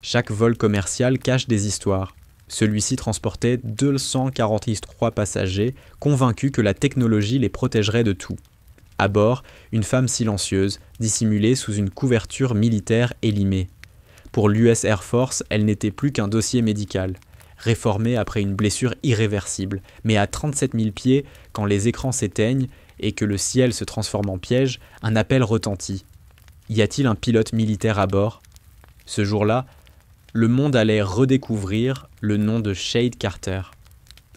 Chaque vol commercial cache des histoires. Celui-ci transportait 243 passagers, convaincus que la technologie les protégerait de tout. À bord, une femme silencieuse, dissimulée sous une couverture militaire élimée. Pour l'US Air Force, elle n'était plus qu'un dossier médical, réformé après une blessure irréversible. Mais à 37 000 pieds, quand les écrans s'éteignent et que le ciel se transforme en piège, un appel retentit. Y a-t-il un pilote militaire à bord ? Ce jour-là, le monde allait redécouvrir le nom de Shade Carter.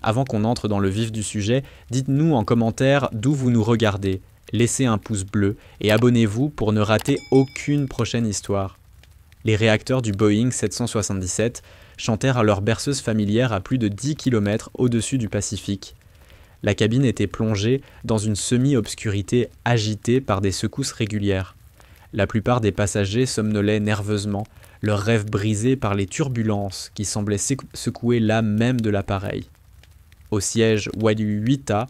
Avant qu'on entre dans le vif du sujet, dites-nous en commentaire d'où vous nous regardez, laissez un pouce bleu et abonnez-vous pour ne rater aucune prochaine histoire. Les réacteurs du Boeing 777 chantèrent à leur berceuse familière à plus de 10 km au-dessus du Pacifique. La cabine était plongée dans une semi-obscurité agitée par des secousses régulières. La plupart des passagers somnolaient nerveusement, leurs rêves brisés par les turbulences qui semblaient secouer l'âme même de l'appareil. Au siège Wadi-8A,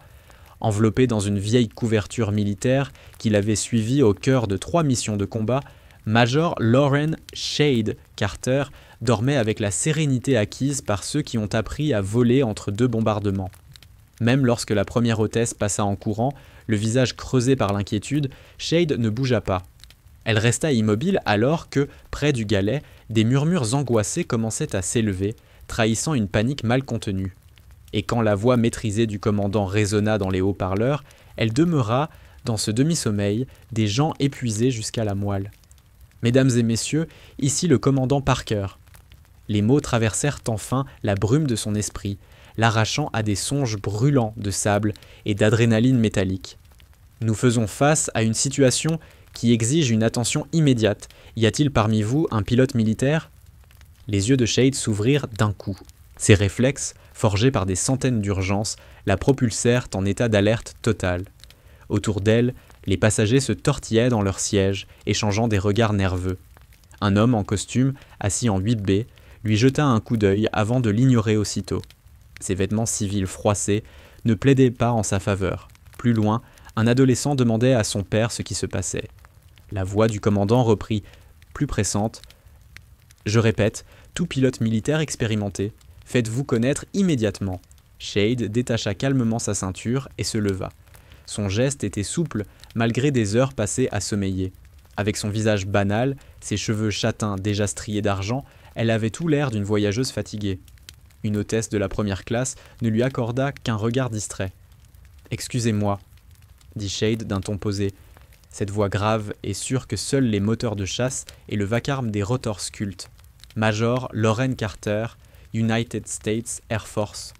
enveloppé dans une vieille couverture militaire qu'il avait suivie au cœur de 3 missions de combat, Major Loren Shade Carter dormait avec la sérénité acquise par ceux qui ont appris à voler entre 2 bombardements. Même lorsque la première hôtesse passa en courant, le visage creusé par l'inquiétude, Shade ne bougea pas. Elle resta immobile alors que, près du galet, des murmures angoissés commençaient à s'élever, trahissant une panique mal contenue. Et quand la voix maîtrisée du commandant résonna dans les haut-parleurs, elle demeura, dans ce demi-sommeil, des gens épuisés jusqu'à la moelle. « Mesdames et messieurs, ici le commandant Parker. » Les mots traversèrent enfin la brume de son esprit, l'arrachant à des songes brûlants de sable et d'adrénaline métallique. Nous faisons face à une situation qui exige une attention immédiate. Y a-t-il parmi vous un pilote militaire ? Les yeux de Shade s'ouvrirent d'un coup. Ses réflexes, forgés par des centaines d'urgences, la propulsèrent en état d'alerte totale. Autour d'elle, les passagers se tortillaient dans leurs sièges, échangeant des regards nerveux. Un homme en costume, assis en 8B, lui jeta un coup d'œil avant de l'ignorer aussitôt. Ses vêtements civils froissés ne plaidaient pas en sa faveur. Plus loin, un adolescent demandait à son père ce qui se passait. La voix du commandant reprit, plus pressante. « Je répète, tout pilote militaire expérimenté, faites-vous connaître immédiatement. » Shade détacha calmement sa ceinture et se leva. Son geste était souple, malgré des heures passées à sommeiller. Avec son visage banal, ses cheveux châtains déjà striés d'argent, elle avait tout l'air d'une voyageuse fatiguée. Une hôtesse de la première classe ne lui accorda qu'un regard distrait. « Excusez-moi, » dit Shade d'un ton posé. Cette voix grave est sûre que seuls les moteurs de chasse et le vacarme des rotors sculptent. Major Loren Carter, United States Air Force.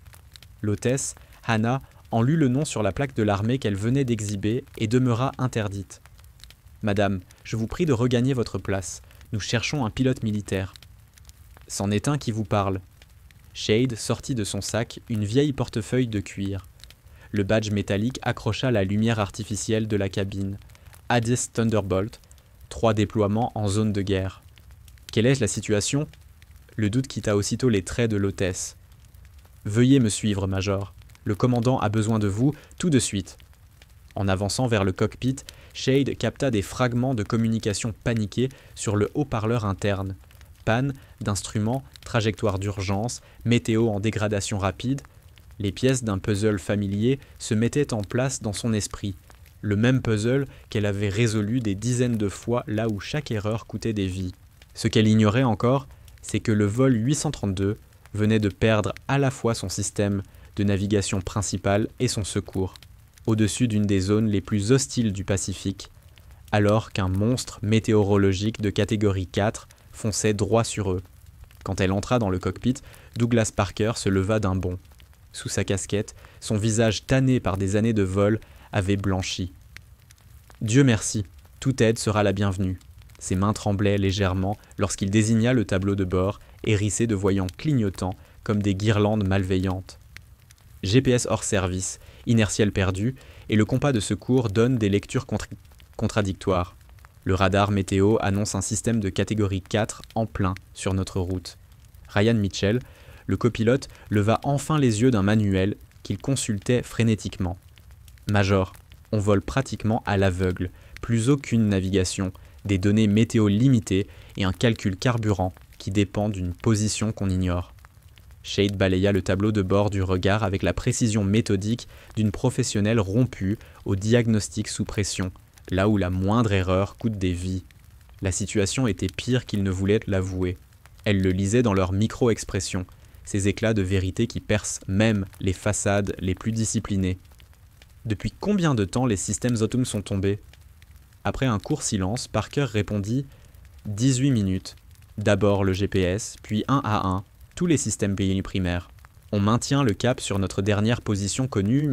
L'hôtesse, Hannah, en lut le nom sur la plaque de l'armée qu'elle venait d'exhiber et demeura interdite. « Madame, je vous prie de regagner votre place. Nous cherchons un pilote militaire. »« C'en est un qui vous parle. » Shade sortit de son sac une vieille portefeuille de cuir. Le badge métallique accrocha la lumière artificielle de la cabine. Addis Thunderbolt, 3 déploiements en zone de guerre. Quelle est la situation ? Le doute quitta aussitôt les traits de l'hôtesse. Veuillez me suivre, Major. Le commandant a besoin de vous tout de suite. En avançant vers le cockpit, Shade capta des fragments de communication paniqués sur le haut-parleur interne. Panne d'instruments, trajectoire d'urgence, météo en dégradation rapide. Les pièces d'un puzzle familier se mettaient en place dans son esprit. Le même puzzle qu'elle avait résolu des dizaines de fois là où chaque erreur coûtait des vies. Ce qu'elle ignorait encore, c'est que le vol 832 venait de perdre à la fois son système de navigation principal et son secours, au-dessus d'une des zones les plus hostiles du Pacifique, alors qu'un monstre météorologique de catégorie 4 fonçait droit sur eux. Quand elle entra dans le cockpit, Douglas Parker se leva d'un bond. Sous sa casquette, son visage tanné par des années de vol avait blanchi. « Dieu merci, toute aide sera la bienvenue. » Ses mains tremblaient légèrement lorsqu'il désigna le tableau de bord, hérissé de voyants clignotants comme des guirlandes malveillantes. GPS hors service, inertiel perdu, et le compas de secours donne des lectures contradictoires. Le radar météo annonce un système de catégorie 4 en plein sur notre route. Ryan Mitchell, le copilote, leva enfin les yeux d'un manuel qu'il consultait frénétiquement. « Major, on vole pratiquement à l'aveugle, plus aucune navigation, des données météo limitées et un calcul carburant qui dépend d'une position qu'on ignore. Shade balaya le tableau de bord du regard avec la précision méthodique d'une professionnelle rompue au diagnostic sous pression, là où la moindre erreur coûte des vies. La situation était pire qu'il ne voulait l'avouer. Elle le lisait dans leurs micro-expressions, ces éclats de vérité qui percent même les façades les plus disciplinées. Depuis combien de temps les systèmes Zotum sont tombés ? Après un court silence, Parker répondit « 18 minutes. D'abord le GPS, puis un à un, tous les systèmes primaires. On maintient le cap sur notre dernière position connue,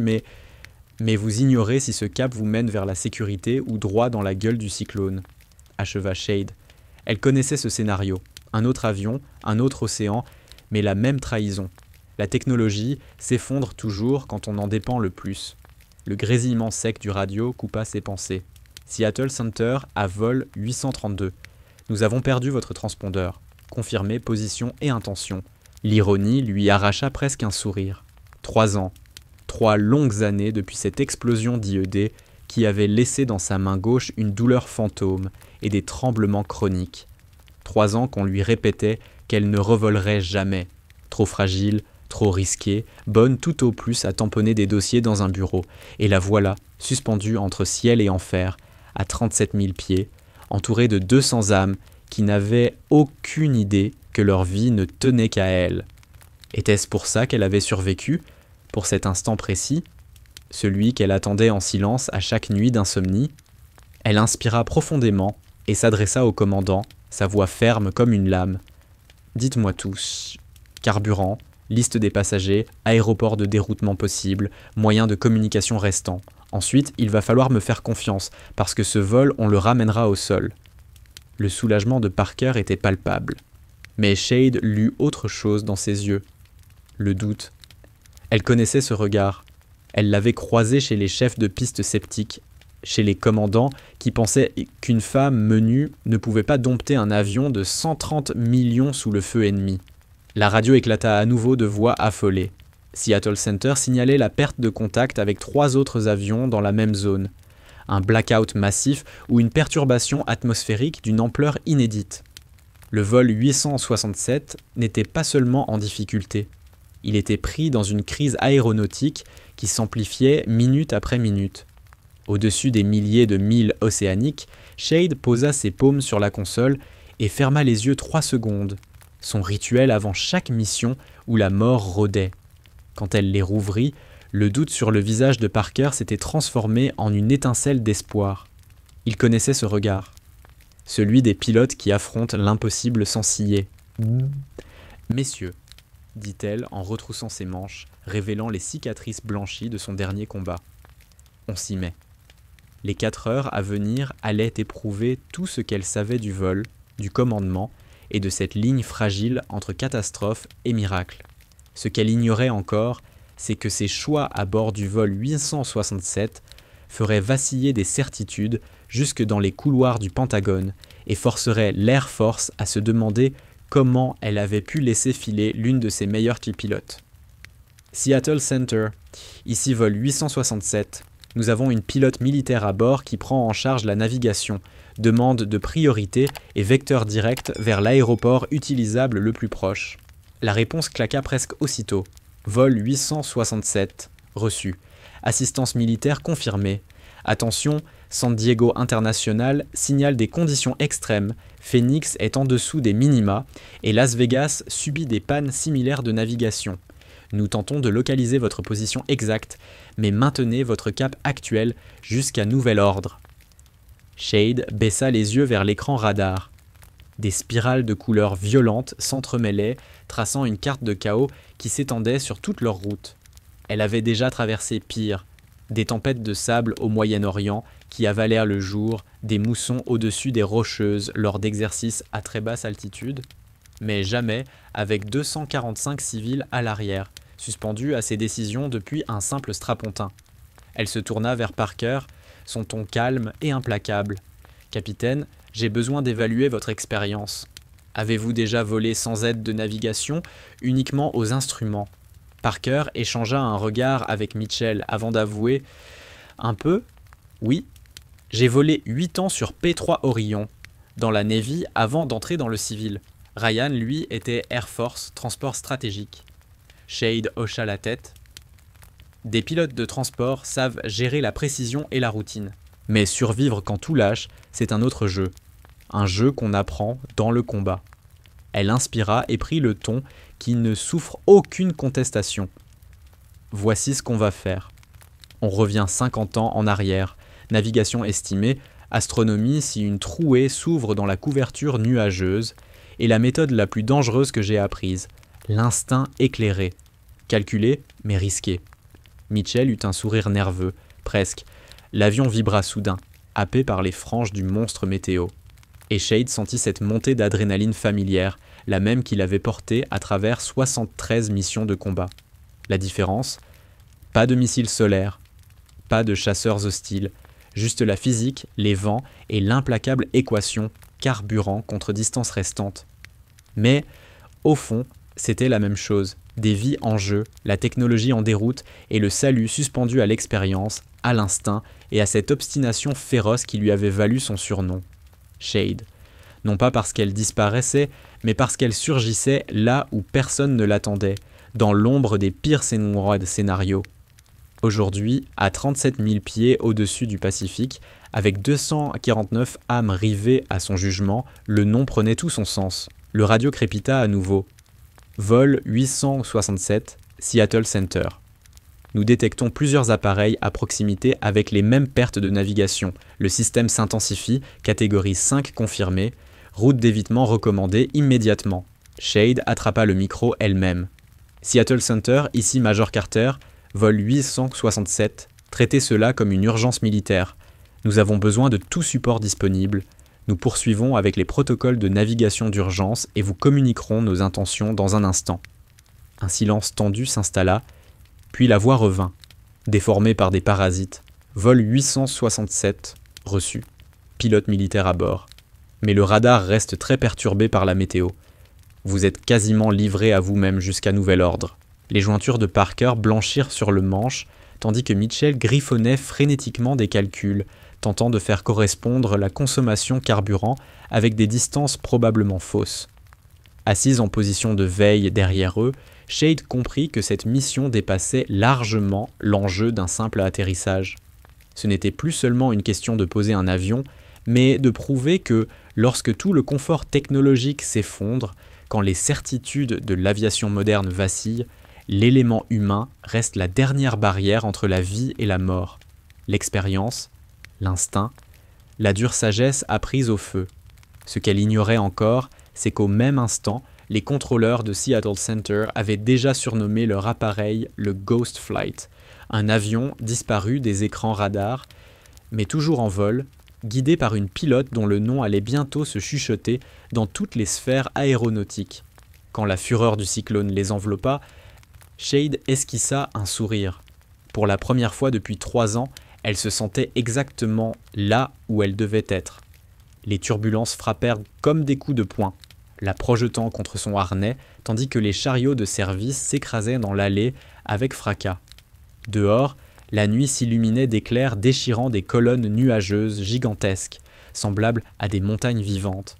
mais vous ignorez si ce cap vous mène vers la sécurité ou droit dans la gueule du cyclone. » acheva Shade. Elle connaissait ce scénario. Un autre avion, un autre océan, mais la même trahison. La technologie s'effondre toujours quand on en dépend le plus. Le grésillement sec du radio coupa ses pensées. Seattle Center à vol 832. Nous avons perdu votre transpondeur. Confirmé position et intention. L'ironie lui arracha presque un sourire. 3 ans. 3 longues années depuis cette explosion d'IED qui avait laissé dans sa main gauche une douleur fantôme et des tremblements chroniques. 3 ans qu'on lui répétait qu'elle ne revolerait jamais. Trop fragile, trop risquée, bonne tout au plus à tamponner des dossiers dans un bureau. Et la voilà, suspendue entre ciel et enfer, à 37 000 pieds, entourée de 200 âmes qui n'avaient aucune idée que leur vie ne tenait qu'à elle. Était-ce pour ça qu'elle avait survécu, pour cet instant précis, celui qu'elle attendait en silence à chaque nuit d'insomnie? Elle inspira profondément et s'adressa au commandant, sa voix ferme comme une lame. « Dites-moi tous. Carburant, liste des passagers, aéroport de déroutement possible, moyens de communication restants. Ensuite, il va falloir me faire confiance, parce que ce vol, on le ramènera au sol. » Le soulagement de Parker était palpable. Mais Shade lut autre chose dans ses yeux. Le doute. Elle connaissait ce regard. Elle l'avait croisé chez les chefs de piste sceptiques, chez les commandants qui pensaient qu'une femme menue ne pouvait pas dompter un avion de 130 millions sous le feu ennemi. La radio éclata à nouveau de voix affolées. Seattle Center signalait la perte de contact avec 3 autres avions dans la même zone. Un blackout massif ou une perturbation atmosphérique d'une ampleur inédite. Le vol 867 n'était pas seulement en difficulté. Il était pris dans une crise aéronautique qui s'amplifiait minute après minute. Au-dessus des milliers de milles océaniques, Shade posa ses paumes sur la console et ferma les yeux 3 secondes, son rituel avant chaque mission où la mort rôdait. Quand elle les rouvrit, le doute sur le visage de Parker s'était transformé en une étincelle d'espoir. Il connaissait ce regard, celui des pilotes qui affrontent l'impossible sans ciller. « Messieurs, » dit-elle en retroussant ses manches, révélant les cicatrices blanchies de son dernier combat. On s'y met. Les 4 heures à venir allaient éprouver tout ce qu'elle savait du vol, du commandement et de cette ligne fragile entre catastrophe et miracle. Ce qu'elle ignorait encore, c'est que ses choix à bord du vol 867 feraient vaciller des certitudes jusque dans les couloirs du Pentagone et forceraient l'Air Force à se demander comment elle avait pu laisser filer l'une de ses meilleures pilotes. Seattle Center, ici vol 867. Nous avons une pilote militaire à bord qui prend en charge la navigation, demande de priorité et vecteur direct vers l'aéroport utilisable le plus proche. La réponse claqua presque aussitôt. Vol 867, reçu. Assistance militaire confirmée. Attention, San Diego International signale des conditions extrêmes. Phoenix est en dessous des minima et Las Vegas subit des pannes similaires de navigation. Nous tentons de localiser votre position exacte, mais maintenez votre cap actuel jusqu'à nouvel ordre. Shade baissa les yeux vers l'écran radar. Des spirales de couleurs violentes s'entremêlaient, traçant une carte de chaos qui s'étendait sur toute leur route. Elle avait déjà traversé pire, des tempêtes de sable au Moyen-Orient qui avalèrent le jour, des moussons au-dessus des rocheuses lors d'exercices à très basse altitude, mais jamais avec 245 civils à l'arrière, suspendus à ses décisions depuis un simple strapontin. Elle se tourna vers Parker, son ton calme et implacable. « Capitaine, j'ai besoin d'évaluer votre expérience. Avez-vous déjà volé sans aide de navigation, uniquement aux instruments ?» Parker échangea un regard avec Mitchell avant d'avouer « Un peu, oui. J'ai volé 8 ans sur P3 Orion, dans la Navy avant d'entrer dans le civil. Ryan, lui, était Air Force, transport stratégique. Shade hocha la tête. Des pilotes de transport savent gérer la précision et la routine. Mais survivre quand tout lâche, c'est un autre jeu. Un jeu qu'on apprend dans le combat. Elle inspira et prit le ton qui ne souffre aucune contestation. Voici ce qu'on va faire. On revient 50 ans en arrière. Navigation estimée, astronomie si une trouée s'ouvre dans la couverture nuageuse, et la méthode la plus dangereuse que j'ai apprise, l'instinct éclairé. Calculé, mais risqué. Mitchell eut un sourire nerveux, presque. L'avion vibra soudain, happé par les franges du monstre météo. Et Shade sentit cette montée d'adrénaline familière, la même qu'il avait portée à travers 73 missions de combat. La différence ? Pas de missiles solaires, pas de chasseurs hostiles, juste la physique, les vents et l'implacable équation carburant contre distance restante. Mais, au fond, c'était la même chose. Des vies en jeu, la technologie en déroute et le salut suspendu à l'expérience, à l'instinct et à cette obstination féroce qui lui avait valu son surnom. Shade. Non pas parce qu'elle disparaissait, mais parce qu'elle surgissait là où personne ne l'attendait, dans l'ombre des pires scénarios. Aujourd'hui, à 37 000 pieds au-dessus du Pacifique, avec 249 âmes rivées à son jugement, le nom prenait tout son sens. Le radio crépita à nouveau. Vol 867, Seattle Center. Nous détectons plusieurs appareils à proximité avec les mêmes pertes de navigation. Le système s'intensifie, catégorie 5 confirmée, route d'évitement recommandée immédiatement. Shade attrapa le micro elle-même. Seattle Center, ici Major Carter, vol 867, traitez cela comme une urgence militaire. Nous avons besoin de tout support disponible. Nous poursuivons avec les protocoles de navigation d'urgence et vous communiquerons nos intentions dans un instant. Un silence tendu s'installa, puis la voix revint, déformée par des parasites. Vol 867, reçu. Pilote militaire à bord. Mais le radar reste très perturbé par la météo. Vous êtes quasiment livré à vous-même jusqu'à nouvel ordre. Les jointures de Parker blanchirent sur le manche, tandis que Mitchell griffonnait frénétiquement des calculs, tentant de faire correspondre la consommation carburant avec des distances probablement fausses. Assise en position de veille derrière eux, Shade comprit que cette mission dépassait largement l'enjeu d'un simple atterrissage. Ce n'était plus seulement une question de poser un avion, mais de prouver que, lorsque tout le confort technologique s'effondre, quand les certitudes de l'aviation moderne vacillent, l'élément humain reste la dernière barrière entre la vie et la mort. L'expérience, l'instinct, la dure sagesse apprise au feu. Ce qu'elle ignorait encore, c'est qu'au même instant, les contrôleurs de Seattle Center avaient déjà surnommé leur appareil le Ghost Flight, un avion disparu des écrans radars, mais toujours en vol, guidé par une pilote dont le nom allait bientôt se chuchoter dans toutes les sphères aéronautiques. Quand la fureur du cyclone les enveloppa, Shade esquissa un sourire. Pour la première fois depuis 3 ans, elle se sentait exactement là où elle devait être. Les turbulences frappèrent comme des coups de poing, la projetant contre son harnais, tandis que les chariots de service s'écrasaient dans l'allée avec fracas. Dehors, la nuit s'illuminait d'éclairs déchirant des colonnes nuageuses gigantesques, semblables à des montagnes vivantes.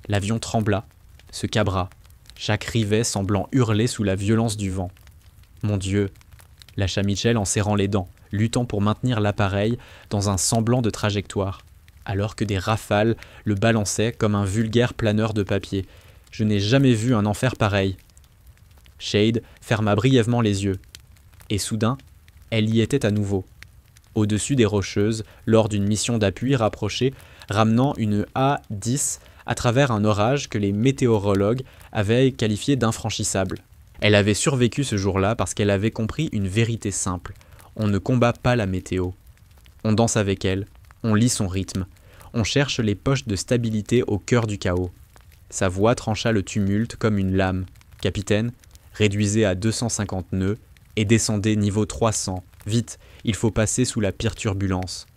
L'avion trembla, se cabra, chaque rivet semblant hurler sous la violence du vent. « Mon Dieu !» lâcha Mitchell en serrant les dents, luttant pour maintenir l'appareil dans un semblant de trajectoire, alors que des rafales le balançaient comme un vulgaire planeur de papier. Je n'ai jamais vu un enfer pareil. Shade ferma brièvement les yeux. Et soudain, elle y était à nouveau. Au-dessus des Rocheuses, lors d'une mission d'appui rapprochée, ramenant une A-10 à travers un orage que les météorologues avaient qualifié d'infranchissable. Elle avait survécu ce jour-là parce qu'elle avait compris une vérité simple. On ne combat pas la météo. On danse avec elle, on lit son rythme, on cherche les poches de stabilité au cœur du chaos. Sa voix trancha le tumulte comme une lame. « Capitaine, réduisez à 250 nœuds et descendez niveau 300. Vite, il faut passer sous la pire turbulence. »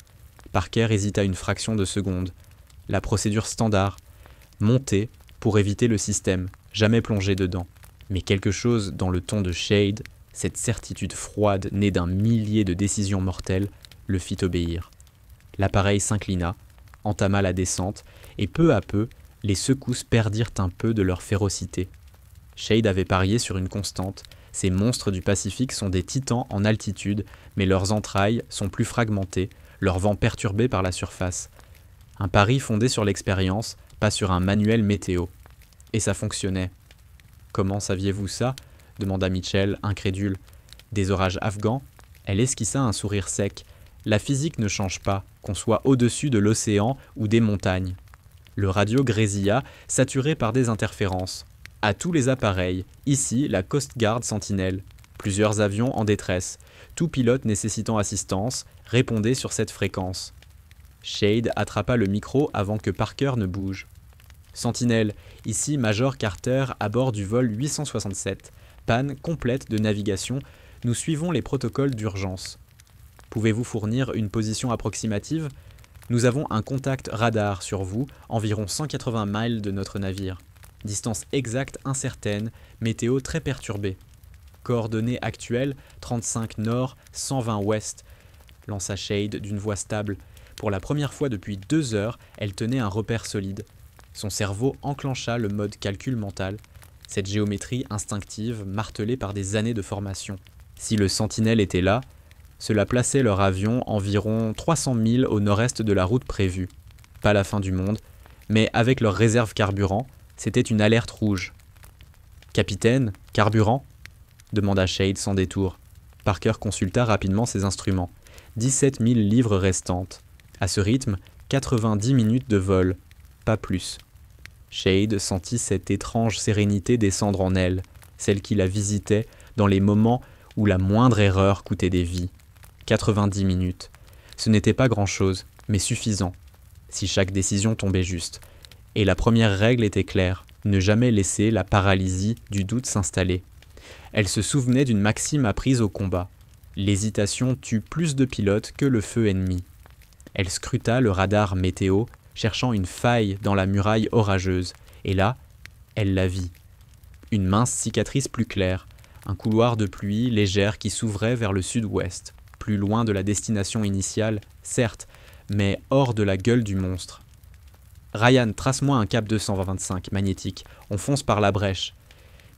Parker hésita une fraction de seconde. La procédure standard. Monter pour éviter le système, jamais plonger dedans. Mais quelque chose dans le ton de Shade, cette certitude froide née d'un millier de décisions mortelles, le fit obéir. L'appareil s'inclina, entama la descente, et peu à peu, Les secousses perdirent un peu de leur férocité. Shade avait parié sur une constante. Ces monstres du Pacifique sont des titans en altitude, mais leurs entrailles sont plus fragmentées, leur vent perturbé par la surface. Un pari fondé sur l'expérience, pas sur un manuel météo. Et ça fonctionnait. « Comment saviez-vous ça ?» demanda Mitchell, incrédule. « Des orages afghans ?» Elle esquissa un sourire sec. « La physique ne change pas, qu'on soit au-dessus de l'océan ou des montagnes. » Le radio grésilla, saturé par des interférences. À tous les appareils, ici la Coast Guard Sentinelle. Plusieurs avions en détresse. Tout pilote nécessitant assistance répondait sur cette fréquence. Shade attrapa le micro avant que Parker ne bouge. Sentinelle, ici Major Carter à bord du vol 867. Panne complète de navigation. Nous suivons les protocoles d'urgence. Pouvez-vous fournir une position approximative ? Nous avons un contact radar sur vous, environ 180 miles de notre navire. Distance exacte incertaine, météo très perturbée. Coordonnées actuelles, 35 nord, 120 ouest, lança Shade d'une voix stable. Pour la première fois depuis 2 heures, elle tenait un repère solide. Son cerveau enclencha le mode calcul mental, cette géométrie instinctive martelée par des années de formation. Si le Sentinelle était là, cela plaçait leur avion environ 300 milles au nord-est de la route prévue. Pas la fin du monde, mais avec leur réserve carburant, c'était une alerte rouge. « Capitaine, carburant ?» demanda Shade sans détour. Parker consulta rapidement ses instruments. 17 000 livres restantes. À ce rythme, 90 minutes de vol, pas plus. Shade sentit cette étrange sérénité descendre en elle, celle qui la visitait dans les moments où la moindre erreur coûtait des vies. 90 minutes. Ce n'était pas grand-chose, mais suffisant, si chaque décision tombait juste. Et la première règle était claire, ne jamais laisser la paralysie du doute s'installer. Elle se souvenait d'une maxime apprise au combat. L'hésitation tue plus de pilotes que le feu ennemi. Elle scruta le radar météo, cherchant une faille dans la muraille orageuse, et là, elle la vit. Une mince cicatrice plus claire, un couloir de pluie légère qui s'ouvrait vers le sud-ouest, plus loin de la destination initiale, certes, mais hors de la gueule du monstre. « Ryan, trace-moi un cap 225 magnétique, on fonce par la brèche. »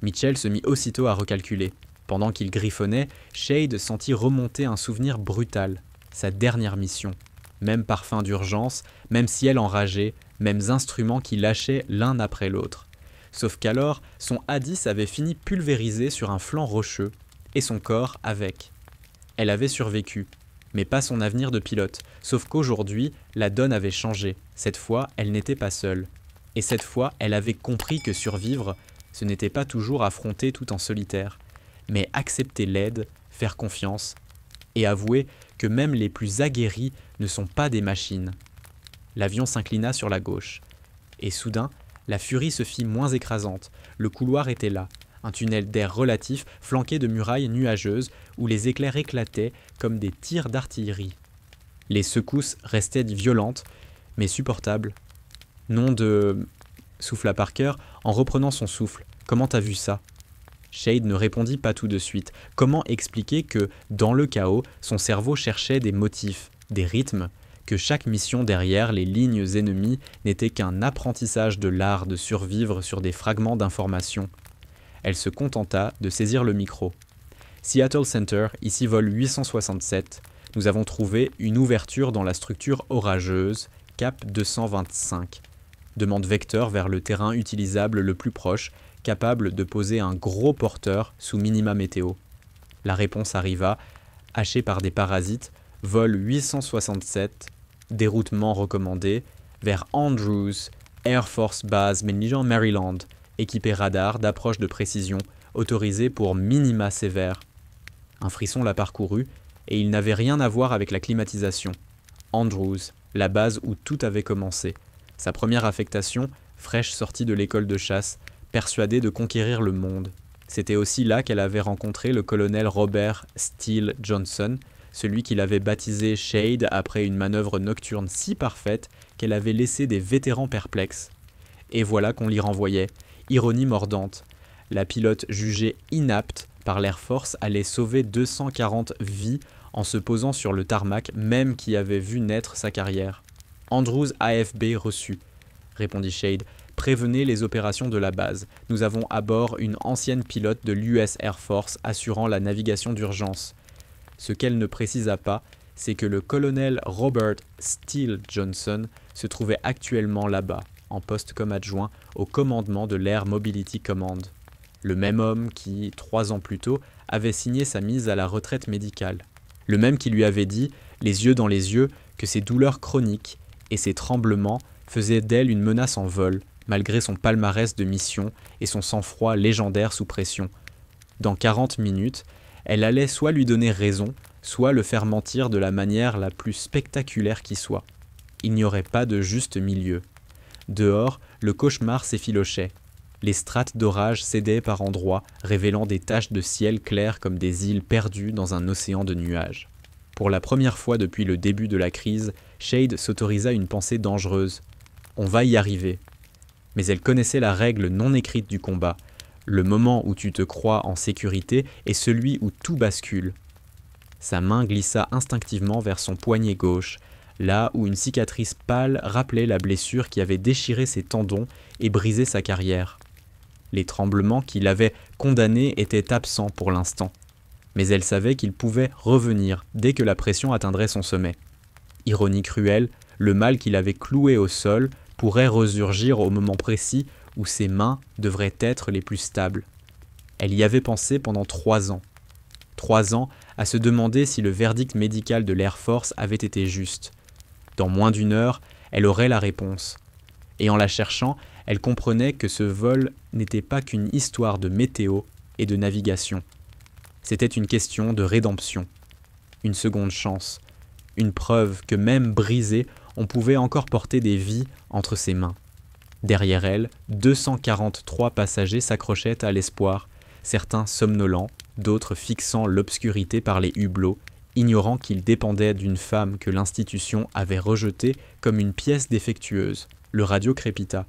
Mitchell se mit aussitôt à recalculer. Pendant qu'il griffonnait, Shade sentit remonter un souvenir brutal, sa dernière mission. Même parfum d'urgence, même ciel enragé, mêmes instruments qui lâchaient l'un après l'autre. Sauf qu'alors, son A10 avait fini pulvérisé sur un flanc rocheux, et son corps avec. Elle avait survécu, mais pas son avenir de pilote, sauf qu'aujourd'hui, la donne avait changé. Cette fois, elle n'était pas seule. Et cette fois, elle avait compris que survivre, ce n'était pas toujours affronter tout en solitaire, mais accepter l'aide, faire confiance, et avouer que même les plus aguerris ne sont pas des machines. L'avion s'inclina sur la gauche, et soudain, la furie se fit moins écrasante. Le couloir était là, un tunnel d'air relatif flanqué de murailles nuageuses où les éclairs éclataient comme des tirs d'artillerie. Les secousses restaient violentes, mais supportables. « Nom de... » souffla Parker en reprenant son souffle. « Comment t'as vu ça ?» Shade ne répondit pas tout de suite. Comment expliquer que, dans le chaos, son cerveau cherchait des motifs, des rythmes, que chaque mission derrière les lignes ennemies n'était qu'un apprentissage de l'art de survivre sur des fragments d'informations. Elle se contenta de saisir le micro. « Seattle Center, ici vol 867. Nous avons trouvé une ouverture dans la structure orageuse, cap 225. Demande vecteur vers le terrain utilisable le plus proche, capable de poser un gros porteur sous minima météo. » La réponse arriva, hachée par des parasites, vol 867, déroutement recommandé, vers Andrews, Air Force Base Maryland, équipé radar d'approche de précision, autorisé pour minima sévère. Un frisson la parcourut, et il n'avait rien à voir avec la climatisation. Andrews, la base où tout avait commencé. Sa première affectation, fraîche sortie de l'école de chasse, persuadée de conquérir le monde. C'était aussi là qu'elle avait rencontré le colonel Robert Steele Johnson, celui qui l'avait baptisé Shade après une manœuvre nocturne si parfaite qu'elle avait laissé des vétérans perplexes. Et voilà qu'on l'y renvoyait, ironie mordante. La pilote jugée inapte par l'Air Force allait sauver 240 vies en se posant sur le tarmac même qui avait vu naître sa carrière. « Andrews AFB reçu », répondit Shade. Prévenez les opérations de la base. Nous avons à bord une ancienne pilote de l'US Air Force assurant la navigation d'urgence. » Ce qu'elle ne précisa pas, c'est que le colonel Robert Steele Johnson se trouvait actuellement là-bas, en poste comme adjoint au commandement de l'Air Mobility Command. Le même homme qui, 3 ans plus tôt, avait signé sa mise à la retraite médicale. Le même qui lui avait dit, les yeux dans les yeux, que ses douleurs chroniques et ses tremblements faisaient d'elle une menace en vol, malgré son palmarès de mission et son sang-froid légendaire sous pression. Dans 40 minutes, elle allait soit lui donner raison, soit le faire mentir de la manière la plus spectaculaire qui soit. Il n'y aurait pas de juste milieu. Dehors, le cauchemar s'effilochait. Les strates d'orage cédaient par endroits, révélant des taches de ciel clair comme des îles perdues dans un océan de nuages. Pour la première fois depuis le début de la crise, Shade s'autorisa une pensée dangereuse. On va y arriver. Mais elle connaissait la règle non écrite du combat. Le moment où tu te crois en sécurité est celui où tout bascule. Sa main glissa instinctivement vers son poignet gauche, là où une cicatrice pâle rappelait la blessure qui avait déchiré ses tendons et brisé sa carrière. Les tremblements qui l'avaient condamné étaient absents pour l'instant, mais elle savait qu'ils pouvaient revenir dès que la pression atteindrait son sommet. Ironie cruelle, le mal qui l'avait cloué au sol pourrait resurgir au moment précis où ses mains devraient être les plus stables. Elle y avait pensé pendant 3 ans. 3 ans à se demander si le verdict médical de l'Air Force avait été juste. Dans moins d'1 heure, elle aurait la réponse. Et en la cherchant, elle comprenait que ce vol n'était pas qu'une histoire de météo et de navigation. C'était une question de rédemption. Une seconde chance. Une preuve que même brisée, on pouvait encore porter des vies entre ses mains. Derrière elle, 243 passagers s'accrochaient à l'espoir, certains somnolents, d'autres fixant l'obscurité par les hublots, ignorant qu'ils dépendaient d'une femme que l'institution avait rejetée comme une pièce défectueuse. Le radio crépita.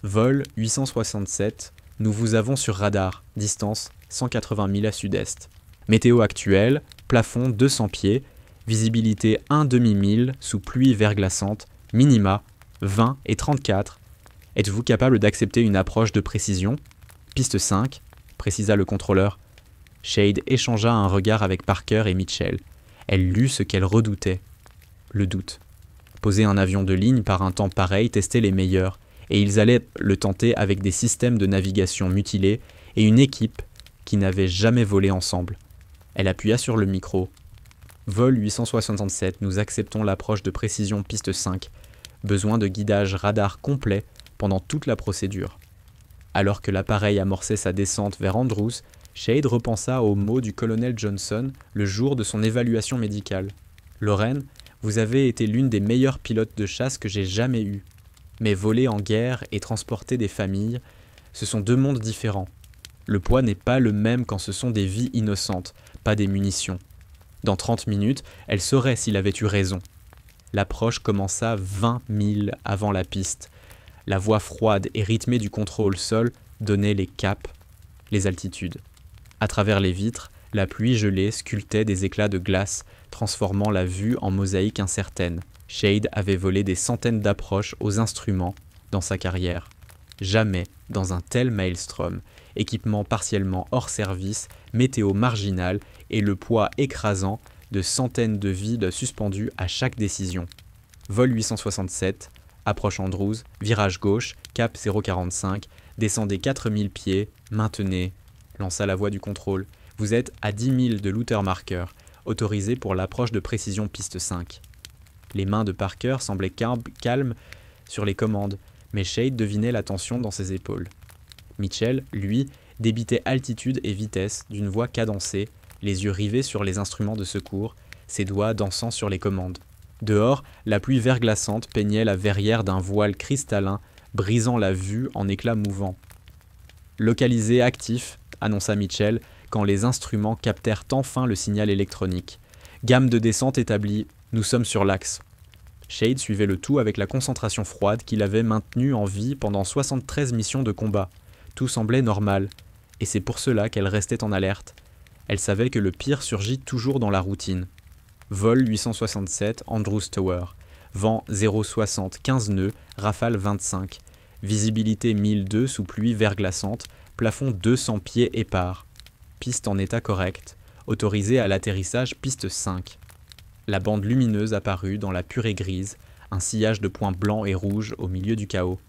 Vol 867, nous vous avons sur radar, distance 180 000 à sud-est. Météo actuelle, plafond 200 pieds, visibilité 1 demi-mille sous pluie verglaçante, minima 20 et 34. Êtes-vous capable d'accepter une approche de précision ? Piste 5, précisa le contrôleur. Shade échangea un regard avec Parker et Mitchell. Elle lut ce qu'elle redoutait. Le doute. Poser un avion de ligne par un temps pareil testait les meilleurs, et ils allaient le tenter avec des systèmes de navigation mutilés et une équipe qui n'avait jamais volé ensemble. Elle appuya sur le micro. Vol 867, nous acceptons l'approche de précision piste 5. Besoin de guidage radar complet pendant toute la procédure. Alors que l'appareil amorçait sa descente vers Andrews, Shade repensa aux mots du colonel Johnson le jour de son évaluation médicale. « Lorraine, vous avez été l'une des meilleures pilotes de chasse que j'ai jamais eues. Mais voler en guerre et transporter des familles, ce sont 2 mondes différents. Le poids n'est pas le même quand ce sont des vies innocentes, pas des munitions. Dans 30 minutes, elle saurait s'il avait eu raison. » L'approche commença 20 000 avant la piste. La voix froide et rythmée du contrôle sol donnait les caps, les altitudes. À travers les vitres, la pluie gelée sculptait des éclats de glace, transformant la vue en mosaïque incertaine. Shade avait volé des centaines d'approches aux instruments dans sa carrière. Jamais dans un tel maelstrom, équipement partiellement hors service, météo marginale et le poids écrasant de centaines de vides suspendues à chaque décision. Vol 867, approche Andrews, virage gauche, cap 045, descendez 4000 pieds, maintenez, lança la voix du contrôle. Vous êtes à 10 000 de looter marker, autorisé pour l'approche de précision piste 5. Les mains de Parker semblaient calmes sur les commandes, mais Shade devinait la tension dans ses épaules. Mitchell, lui, débitait altitude et vitesse d'une voix cadencée, les yeux rivés sur les instruments de secours, ses doigts dansant sur les commandes. Dehors, la pluie verglaçante peignait la verrière d'un voile cristallin, brisant la vue en éclats mouvants. « Localisé actif », annonça Mitchell, quand les instruments captèrent enfin le signal électronique. « Gamme de descente établie, nous sommes sur l'axe. » Shade suivait le tout avec la concentration froide qu'il avait maintenue en vie pendant 73 missions de combat. Tout semblait normal, et c'est pour cela qu'elle restait en alerte. Elle savait que le pire surgit toujours dans la routine. Vol 867, Andrews Tower. Vent 0,60, 15 nœuds, rafale 25. Visibilité 1002 sous pluie verglaçante, plafond 200 pieds épars. Piste en état correct, autorisée à l'atterrissage piste 5. La bande lumineuse apparut dans la purée grise, un sillage de points blancs et rouges au milieu du chaos.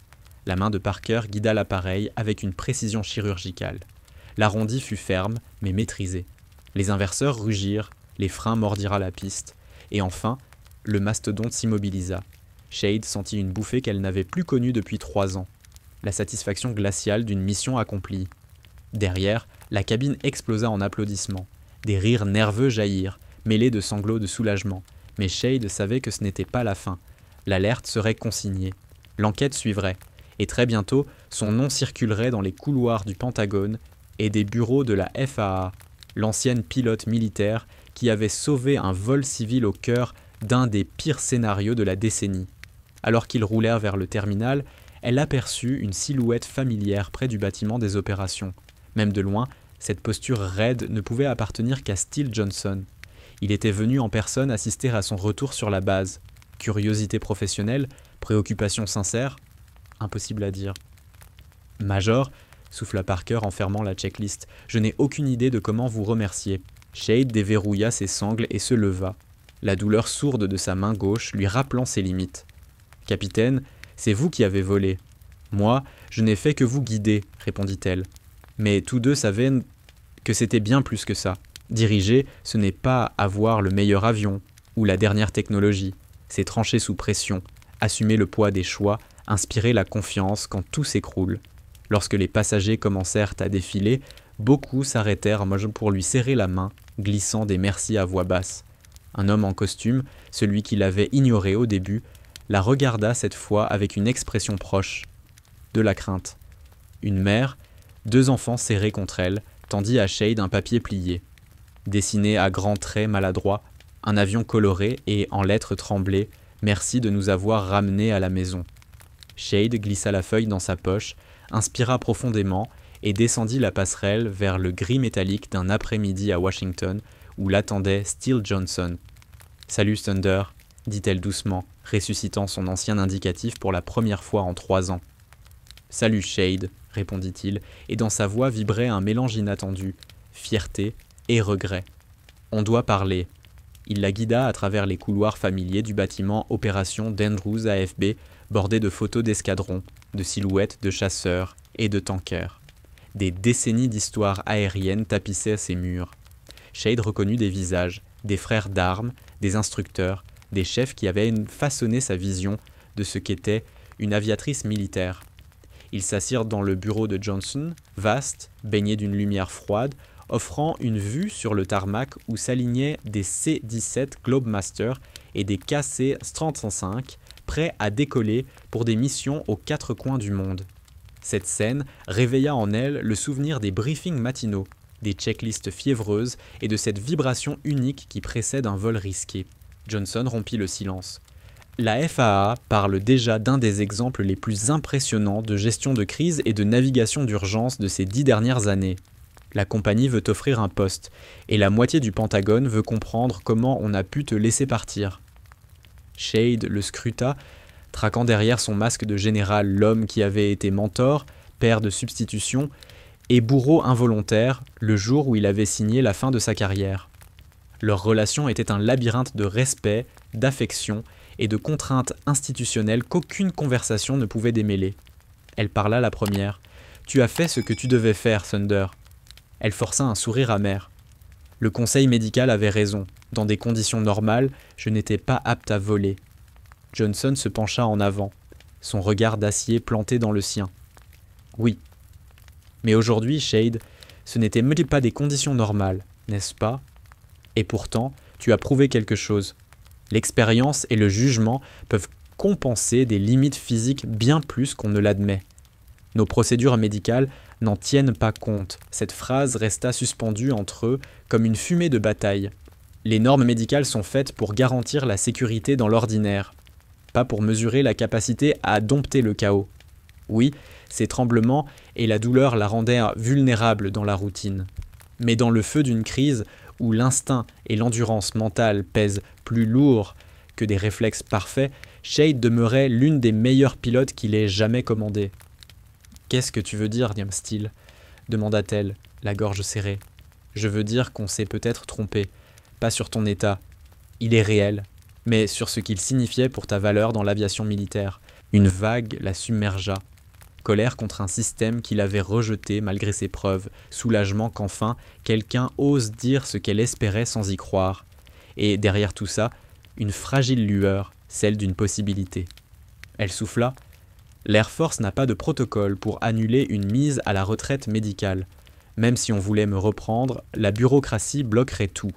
La main de Parker guida l'appareil avec une précision chirurgicale. L'arrondi fut ferme, mais maîtrisé. Les inverseurs rugirent, les freins mordirent la piste, et enfin, le mastodonte s'immobilisa. Shade sentit une bouffée qu'elle n'avait plus connue depuis 3 ans. La satisfaction glaciale d'une mission accomplie. Derrière, la cabine explosa en applaudissements. Des rires nerveux jaillirent, mêlés de sanglots de soulagement. Mais Shade savait que ce n'était pas la fin. L'alerte serait consignée. L'enquête suivrait. Et très bientôt, son nom circulerait dans les couloirs du Pentagone et des bureaux de la FAA, l'ancienne pilote militaire qui avait sauvé un vol civil au cœur d'un des pires scénarios de la décennie. Alors qu'ils roulèrent vers le terminal, elle aperçut une silhouette familière près du bâtiment des opérations. Même de loin, cette posture raide ne pouvait appartenir qu'à Steele Johnson. Il était venu en personne assister à son retour sur la base. Curiosité professionnelle, préoccupation sincère, impossible à dire. « Major », souffla Parker en fermant la checklist, « je n'ai aucune idée de comment vous remercier. » Shade déverrouilla ses sangles et se leva, la douleur sourde de sa main gauche lui rappelant ses limites. « Capitaine, c'est vous qui avez volé. Moi, je n'ai fait que vous guider, répondit-elle. Mais tous deux savaient que c'était bien plus que ça. Diriger, ce n'est pas avoir le meilleur avion ou la dernière technologie. C'est trancher sous pression, assumer le poids des choix, inspirer la confiance quand tout s'écroule. Lorsque les passagers commencèrent à défiler, beaucoup s'arrêtèrent pour lui serrer la main, glissant des merci à voix basse. Un homme en costume, celui qui l'avait ignoré au début, la regarda cette fois avec une expression proche. De la crainte. Une mère, 2 enfants serrés contre elle, tendit à Shade un papier plié. Dessiné à grands traits maladroits, un avion coloré et, en lettres tremblées, « Merci de nous avoir ramenés à la maison ». Shade glissa la feuille dans sa poche, inspira profondément et descendit la passerelle vers le gris métallique d'un après-midi à Washington où l'attendait Steele Johnson. « Salut Thunder », dit-elle doucement, ressuscitant son ancien indicatif pour la première fois en 3 ans. « Salut Shade », répondit-il, et dans sa voix vibrait un mélange inattendu, fierté et regret. « On doit parler. » Il la guida à travers les couloirs familiers du bâtiment Opération d'Andrews AFB, bordé de photos d'escadrons, de silhouettes de chasseurs et de tankers. Des décennies d'histoire aérienne tapissaient ces murs. Shade reconnut des visages, des frères d'armes, des instructeurs, des chefs qui avaient façonné sa vision de ce qu'était une aviatrice militaire. Ils s'assirent dans le bureau de Johnson, vaste, baigné d'une lumière froide, offrant une vue sur le tarmac où s'alignaient des C-17 Globemaster et des KC-35 prêts à décoller pour des missions aux 4 coins du monde. Cette scène réveilla en elle le souvenir des briefings matinaux, des checklists fiévreuses et de cette vibration unique qui précède un vol risqué. Johnson rompit le silence. La FAA parle déjà d'un des exemples les plus impressionnants de gestion de crise et de navigation d'urgence de ces 10 dernières années. La compagnie veut t'offrir un poste, et la moitié du Pentagone veut comprendre comment on a pu te laisser partir. Shade le scruta, traquant derrière son masque de général l'homme qui avait été mentor, père de substitution, et bourreau involontaire le jour où il avait signé la fin de sa carrière. Leur relation était un labyrinthe de respect, d'affection et de contraintes institutionnelles qu'aucune conversation ne pouvait démêler. Elle parla la première. « Tu as fait ce que tu devais faire, Thunder. » Elle força un sourire amer. Le conseil médical avait raison. Dans des conditions normales, je n'étais pas apte à voler. Johnson se pencha en avant, son regard d'acier planté dans le sien. Oui. Mais aujourd'hui, Shade, ce n'étaient pas des conditions normales, n'est-ce pas? Et pourtant, tu as prouvé quelque chose. L'expérience et le jugement peuvent compenser des limites physiques bien plus qu'on ne l'admet. Nos procédures médicales n'en tiennent pas compte. Cette phrase resta suspendue entre eux comme une fumée de bataille. Les normes médicales sont faites pour garantir la sécurité dans l'ordinaire, pas pour mesurer la capacité à dompter le chaos. Oui, ces tremblements et la douleur la rendaient vulnérable dans la routine. Mais dans le feu d'une crise où l'instinct et l'endurance mentale pèsent plus lourd que des réflexes parfaits, Shade demeurait l'une des meilleures pilotes qu'il ait jamais commandées. « Qu'est-ce que tu veux dire, Liam Steele ?» demanda-t-elle, la gorge serrée. « Je veux dire qu'on s'est peut-être trompé, pas sur ton état. Il est réel, mais sur ce qu'il signifiait pour ta valeur dans l'aviation militaire. » Une vague la submergea. Colère contre un système qu'il avait rejeté malgré ses preuves, soulagement qu'enfin quelqu'un ose dire ce qu'elle espérait sans y croire. Et derrière tout ça, une fragile lueur, celle d'une possibilité. Elle souffla. L'Air Force n'a pas de protocole pour annuler une mise à la retraite médicale. Même si on voulait me reprendre, la bureaucratie bloquerait tout.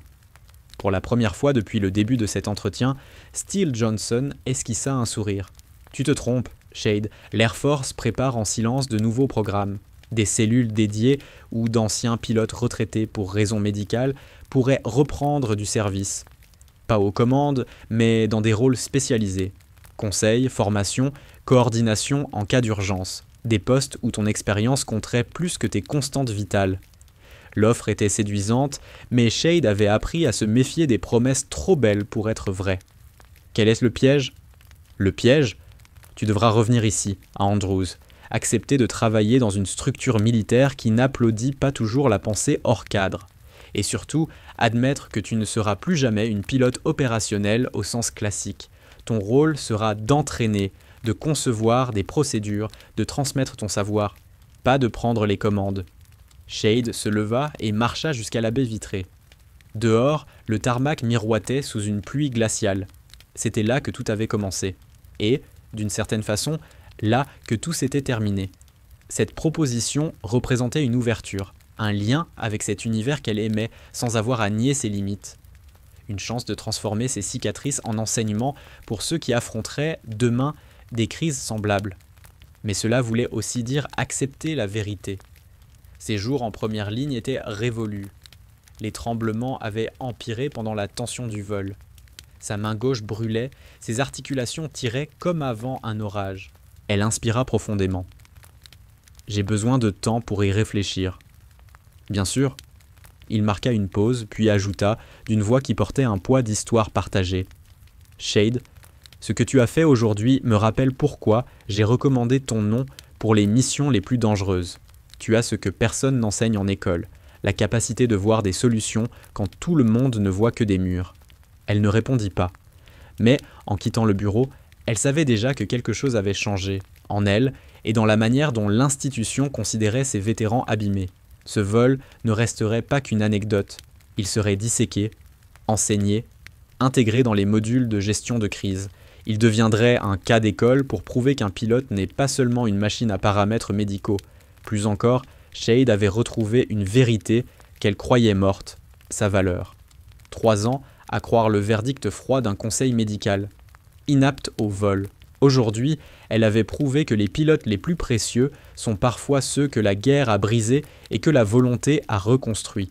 Pour la première fois depuis le début de cet entretien, Steele Johnson esquissa un sourire. Tu te trompes, Shade, l'Air Force prépare en silence de nouveaux programmes. Des cellules dédiées où d'anciens pilotes retraités pour raisons médicales pourraient reprendre du service. Pas aux commandes, mais dans des rôles spécialisés. Conseil, formation, coordination en cas d'urgence. Des postes où ton expérience compterait plus que tes constantes vitales. L'offre était séduisante, mais Shade avait appris à se méfier des promesses trop belles pour être vraies. Quel est le piège ? Le piège ? Tu devras revenir ici, à Andrews, accepter de travailler dans une structure militaire qui n'applaudit pas toujours la pensée hors cadre. Et surtout, admettre que tu ne seras plus jamais une pilote opérationnelle au sens classique. Ton rôle sera d'entraîner, de concevoir des procédures, de transmettre ton savoir, pas de prendre les commandes. Shade se leva et marcha jusqu'à la baie vitrée. Dehors, le tarmac miroitait sous une pluie glaciale. C'était là que tout avait commencé. Et, d'une certaine façon, là que tout s'était terminé. Cette proposition représentait une ouverture, un lien avec cet univers qu'elle aimait sans avoir à nier ses limites. Une chance de transformer ses cicatrices en enseignement pour ceux qui affronteraient demain des crises semblables. Mais cela voulait aussi dire accepter la vérité. Ses jours en première ligne étaient révolus. Les tremblements avaient empiré pendant la tension du vol. Sa main gauche brûlait, ses articulations tiraient comme avant un orage. Elle inspira profondément. « J'ai besoin de temps pour y réfléchir. » « Bien sûr. » Il marqua une pause, puis ajouta, d'une voix qui portait un poids d'histoire partagée. « Shade, ce que tu as fait aujourd'hui me rappelle pourquoi j'ai recommandé ton nom pour les missions les plus dangereuses. Tu as ce que personne n'enseigne en école, la capacité de voir des solutions quand tout le monde ne voit que des murs. » Elle ne répondit pas. Mais, en quittant le bureau, elle savait déjà que quelque chose avait changé, en elle et dans la manière dont l'institution considérait ses vétérans abîmés. Ce vol ne resterait pas qu'une anecdote. Il serait disséqué, enseigné, intégré dans les modules de gestion de crise. Il deviendrait un cas d'école pour prouver qu'un pilote n'est pas seulement une machine à paramètres médicaux. Plus encore, Shade avait retrouvé une vérité qu'elle croyait morte, sa valeur. 3 ans à croire le verdict froid d'un conseil médical. Inapte au vol. Aujourd'hui, elle avait prouvé que les pilotes les plus précieux sont parfois ceux que la guerre a brisés et que la volonté a reconstruits.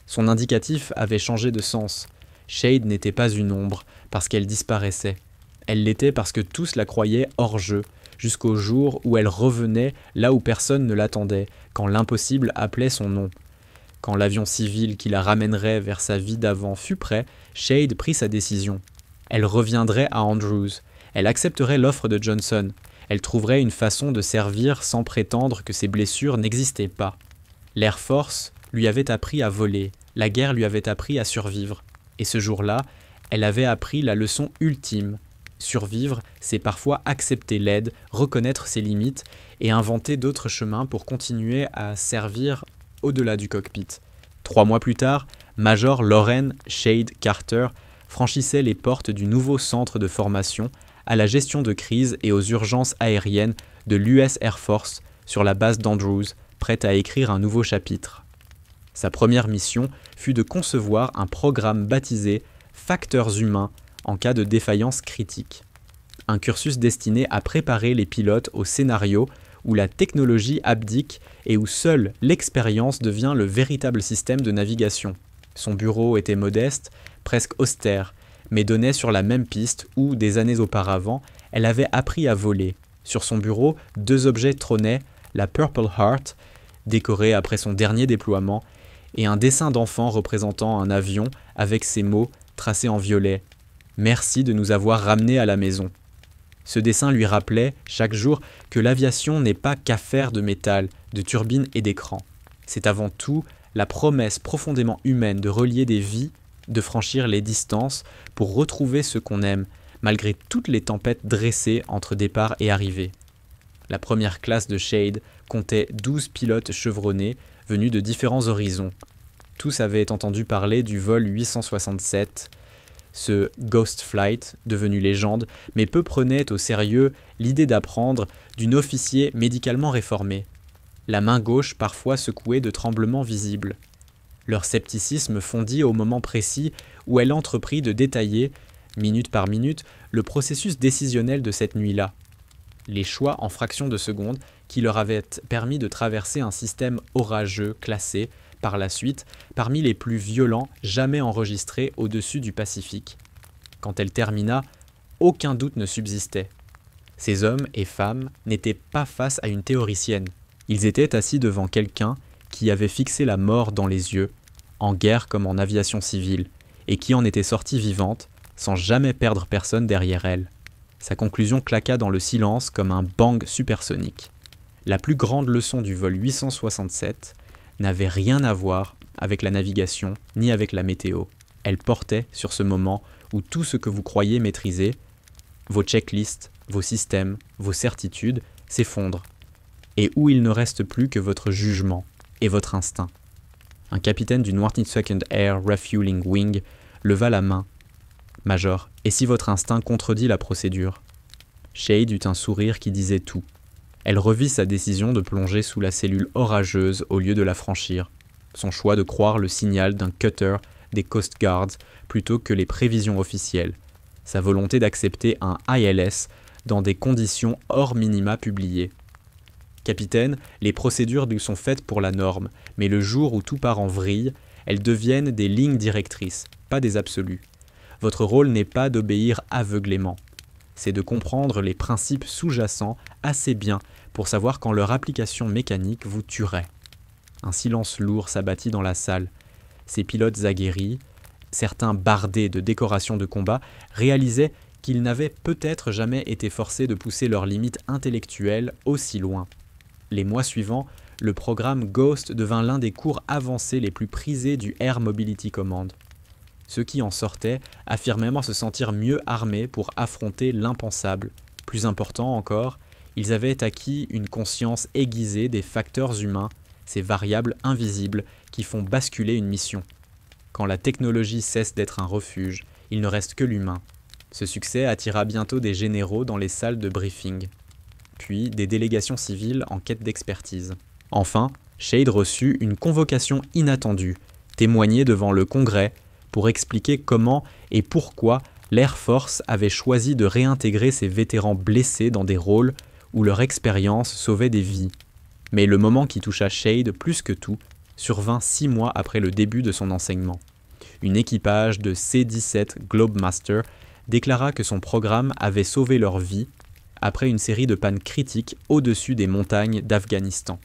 Son indicatif avait changé de sens. Shade n'était pas une ombre, parce qu'elle disparaissait. Elle l'était parce que tous la croyaient hors jeu, jusqu'au jour où elle revenait là où personne ne l'attendait, quand l'impossible appelait son nom. Quand l'avion civil qui la ramènerait vers sa vie d'avant fut prêt, Shade prit sa décision. Elle reviendrait à Andrews. Elle accepterait l'offre de Johnson. Elle trouverait une façon de servir sans prétendre que ses blessures n'existaient pas. L'Air Force lui avait appris à voler. La guerre lui avait appris à survivre. Et ce jour-là, elle avait appris la leçon ultime. Survivre, c'est parfois accepter l'aide, reconnaître ses limites et inventer d'autres chemins pour continuer à servir au-delà du cockpit. 3 mois plus tard, Major Lauren Shade Carter franchissait les portes du nouveau centre de formation à la gestion de crise et aux urgences aériennes de l'US Air Force sur la base d'Andrews, prête à écrire un nouveau chapitre. Sa première mission fut de concevoir un programme baptisé « Facteurs humains » en cas de défaillance critique. Un cursus destiné à préparer les pilotes au scénario où la technologie abdique et où seule l'expérience devient le véritable système de navigation. Son bureau était modeste, presque austère, mais donnait sur la même piste où, des années auparavant, elle avait appris à voler. Sur son bureau, 2 objets trônaient, la Purple Heart, décorée après son dernier déploiement, et un dessin d'enfant représentant un avion avec ces mots tracés en violet. « Merci de nous avoir ramenés à la maison ». Ce dessin lui rappelait, chaque jour, que l'aviation n'est pas qu'affaire de métal, de turbines et d'écrans. C'est avant tout la promesse profondément humaine de relier des vies, de franchir les distances pour retrouver ce qu'on aime, malgré toutes les tempêtes dressées entre départ et arrivée. La première classe de Shade comptait 12 pilotes chevronnés venus de différents horizons. Tous avaient entendu parler du vol 867, ce Ghost Flight, devenu légende, mais peu prenaient au sérieux l'idée d'apprendre d'un officier médicalement réformé. La main gauche parfois secouée de tremblements visibles. Leur scepticisme fondit au moment précis où elle entreprit de détailler, minute par minute, le processus décisionnel de cette nuit-là. Les choix en fractions de secondes qui leur avaient permis de traverser un système orageux classé, par la suite, parmi les plus violents jamais enregistrés au-dessus du Pacifique. Quand elle termina, aucun doute ne subsistait. Ces hommes et femmes n'étaient pas face à une théoricienne. Ils étaient assis devant quelqu'un qui avait fixé la mort dans les yeux, en guerre comme en aviation civile, et qui en était sortie vivante, sans jamais perdre personne derrière elle. Sa conclusion claqua dans le silence comme un bang supersonique. La plus grande leçon du vol 867 n'avait rien à voir avec la navigation ni avec la météo. Elle portait sur ce moment où tout ce que vous croyez maîtriser, vos checklists, vos systèmes, vos certitudes, s'effondrent, et où il ne reste plus que votre jugement et votre instinct. Un capitaine du 92nd Air Refueling Wing leva la main. « Major, et si votre instinct contredit la procédure ?» Shade eut un sourire qui disait tout. Elle revit sa décision de plonger sous la cellule orageuse au lieu de la franchir, son choix de croire le signal d'un cutter des Coast Guards plutôt que les prévisions officielles, sa volonté d'accepter un ILS dans des conditions hors minima publiées. Capitaine, les procédures lui sont faites pour la norme, mais le jour où tout part en vrille, elles deviennent des lignes directrices, pas des absolus. Votre rôle n'est pas d'obéir aveuglément. C'est de comprendre les principes sous-jacents assez bien pour savoir quand leur application mécanique vous tuerait. Un silence lourd s'abattit dans la salle. Ces pilotes aguerris, certains bardés de décorations de combat, réalisaient qu'ils n'avaient peut-être jamais été forcés de pousser leurs limites intellectuelles aussi loin. Les mois suivants, le programme Ghost devint l'un des cours avancés les plus prisés du Air Mobility Command. Ceux qui en sortaient affirmaient se sentir mieux armés pour affronter l'impensable. Plus important encore, ils avaient acquis une conscience aiguisée des facteurs humains, ces variables invisibles qui font basculer une mission. Quand la technologie cesse d'être un refuge, il ne reste que l'humain. Ce succès attira bientôt des généraux dans les salles de briefing, puis des délégations civiles en quête d'expertise. Enfin, Shade reçut une convocation inattendue, témoignée devant le Congrès, pour expliquer comment et pourquoi l'Air Force avait choisi de réintégrer ses vétérans blessés dans des rôles où leur expérience sauvait des vies. Mais le moment qui toucha Shade plus que tout survint 6 mois après le début de son enseignement. Un équipage de C-17 Globemaster déclara que son programme avait sauvé leur vie après une série de pannes critiques au-dessus des montagnes d'Afghanistan.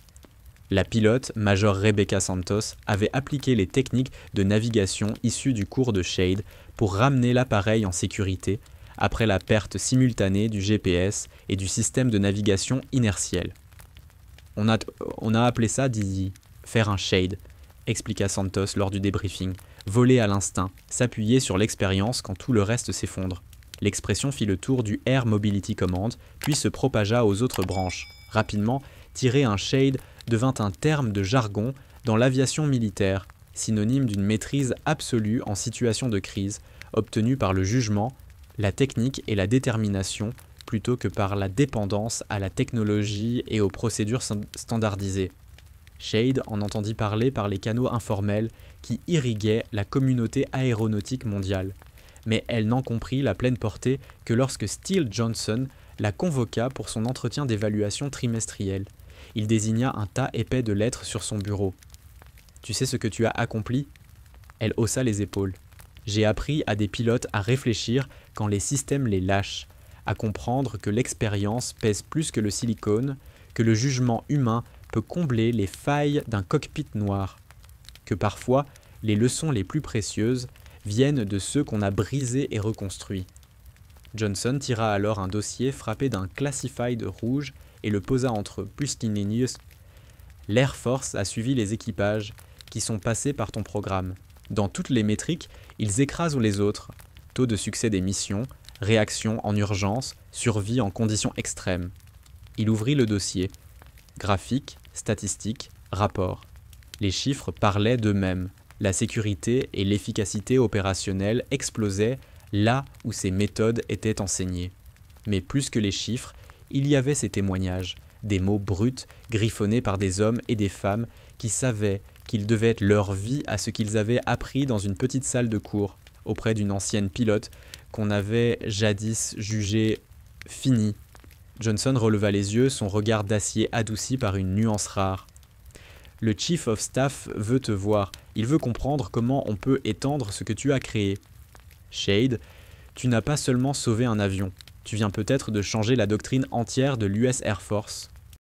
La pilote, Major Rebecca Santos, avait appliqué les techniques de navigation issues du cours de Shade pour ramener l'appareil en sécurité après la perte simultanée du GPS et du système de navigation inertiel. On a appelé ça, dit faire un Shade, expliqua Santos lors du débriefing. Voler à l'instinct, s'appuyer sur l'expérience quand tout le reste s'effondre. L'expression fit le tour du Air Mobility Command, puis se propagea aux autres branches. Rapidement, tirer un Shade devint un terme de jargon dans l'aviation militaire, synonyme d'une maîtrise absolue en situation de crise, obtenue par le jugement, la technique et la détermination, plutôt que par la dépendance à la technologie et aux procédures standardisées. Shade en entendit parler par les canaux informels qui irriguaient la communauté aéronautique mondiale, mais elle n'en comprit la pleine portée que lorsque Steele Johnson la convoqua pour son entretien d'évaluation trimestriel. Il désigna un tas épais de lettres sur son bureau. « Tu sais ce que tu as accompli ?» Elle haussa les épaules. « J'ai appris à des pilotes à réfléchir quand les systèmes les lâchent, à comprendre que l'expérience pèse plus que le silicone, que le jugement humain peut combler les failles d'un cockpit noir, que parfois les leçons les plus précieuses viennent de ceux qu'on a brisés et reconstruits. Johnson tira alors un dossier frappé d'un classified rouge et le posa entre eux. Plus l'Air Force a suivi les équipages qui sont passés par ton programme. Dans toutes les métriques, ils écrasent les autres. Taux de succès des missions, réaction en urgence, survie en conditions extrêmes. Il ouvrit le dossier. Graphiques, statistiques, rapports. Les chiffres parlaient d'eux-mêmes. La sécurité et l'efficacité opérationnelle explosaient là où ces méthodes étaient enseignées. Mais plus que les chiffres, il y avait ces témoignages, des mots bruts griffonnés par des hommes et des femmes qui savaient qu'ils devaient leur vie à ce qu'ils avaient appris dans une petite salle de cours, auprès d'une ancienne pilote qu'on avait jadis jugée finie. Johnson releva les yeux, son regard d'acier adouci par une nuance rare. « Le Chief of Staff veut te voir, il veut comprendre comment on peut étendre ce que tu as créé. Shade, tu n'as pas seulement sauvé un avion, tu viens peut-être de changer la doctrine entière de l'US Air Force.